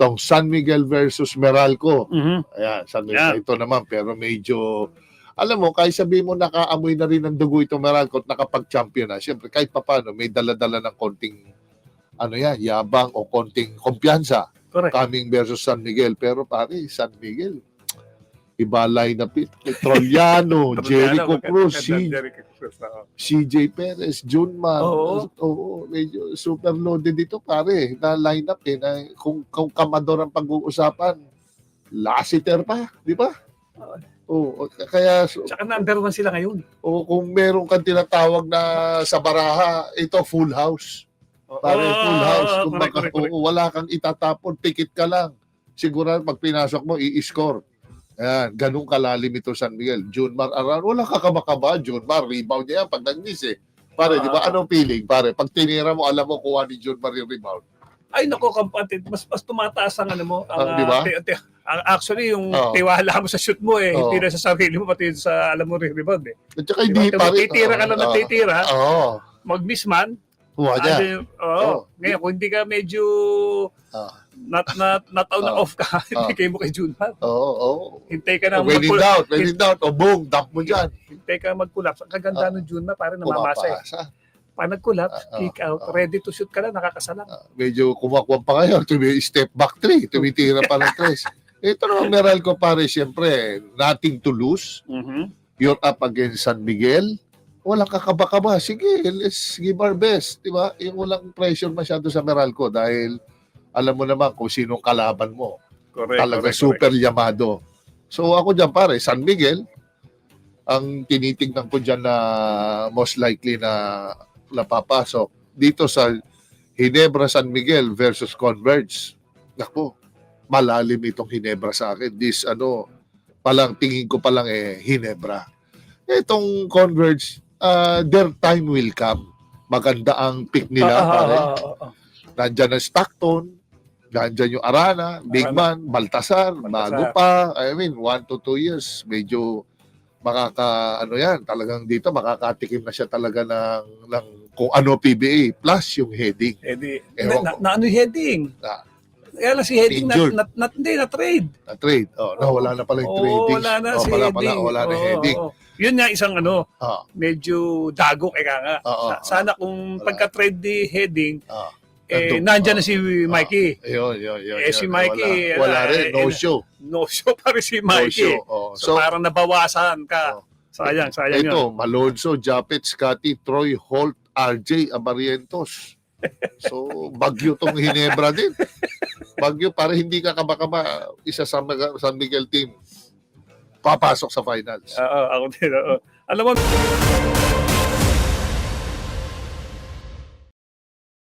Itong San Miguel versus Meralco. Mhm. Ayan, San Yeah. Miguel. Ito naman, pero medyo, alam mo, kahit sabihin mo nakaamoy na rin ng dugo itong Meralco at nakapag-champion na, siyempre, kahit papano, may dala-dala ng konting, yabang o konting kumpiyansa. Correct. Coming versus San Miguel. Pero pare, San Miguel, iba lineup it. Trollano, Jericho Cruz, CJ Perez, Junmar. Oo, medyo super loaded dito pare na lineup na kung Kamador ang pag-uusapan. Lassiter pa, di ba? Oo, kaya Tsaka number 1 sila ngayon. kung meron kang tinatawag na sa baraha, ito full house. Pare, full house. Kung wala kang itatapon, pikit ka lang. Siguro pag pinasok mo, i-score. Ayan, ganun kalalim ito San Miguel. Junmar Aran, wala kakaba-kaba. Junmar, rebound niya yan pag nag-miss eh. Pare, di ba? Anong feeling? Pare, pag tinira mo, alam mo kuha ni Junmar yung rebound. Ay, nako, kapatid. Mas tumataas ang ano mo. Ang, di ba? Actually, yung tiwala mo sa shoot mo hindi na sa sarili mo, pati sa alam mo rin rebound eh. At saka hindi pa rin. Titira ka lang na titira. Mag-miss man. Ngayon, kung hindi ka medyo off ka, hindi kayo mo kay Junmar. Hintay ka na when in doubt, boom, dump mo dyan. Hintay ka mag-collapse. Ang kaganda ng Junmar, parang namamasa eh. Pag nag-collapse, kick out, ready to shoot ka lang, nakakasalang. Medyo kumakwang pa kayo, step back 3, tumitira pa ng 3. Ito naman Meralco pare, siyempre, nothing to lose. You're up against San Miguel. Walang kakaba-kaba. Sige, let's give our best. Diba? Yung walang pressure masyado sa Meralco dahil alam mo naman kung sinong kalaban mo. Talaga super yamado. So ako dyan pare, San Miguel, ang tinitingnan ko dyan na most likely na napapasok dito sa Ginebra San Miguel versus Converge. Naku, malalim itong Ginebra sa akin. This tingin ko palang Ginebra. Itong Converge, their time will come. Maganda ang pick nila pare. Nandyan ang Stockton, nandyan yung Arana, Bigman, Baltasar, bago pa. I mean, 1 to 2 years, medyo talagang dito makakatikim na siya talaga ng kung ano PBA plus yung heading. Ano heading? Kaya lang si heading na trade. Na-trade. Wala na pala yung trading. Wala na si heading. Wala na heading. Yun nga isang medyo dagok nga. Sana kung pagka-trade ni heading, nandyan na si Mikey. Si Mikey, wala rin. No show. No show pa rin si Mikey. So parang nabawasan ka. Sayang yun. Ito, Malonzo, Japet, Scotty, Troy, Holt, RJ, Abarientos. So, bagyo tong Ginebra din. Bagyo para hindi ka kaba-kaba isa sa San Miguel team papasok sa finals. Ako din. Alam mo,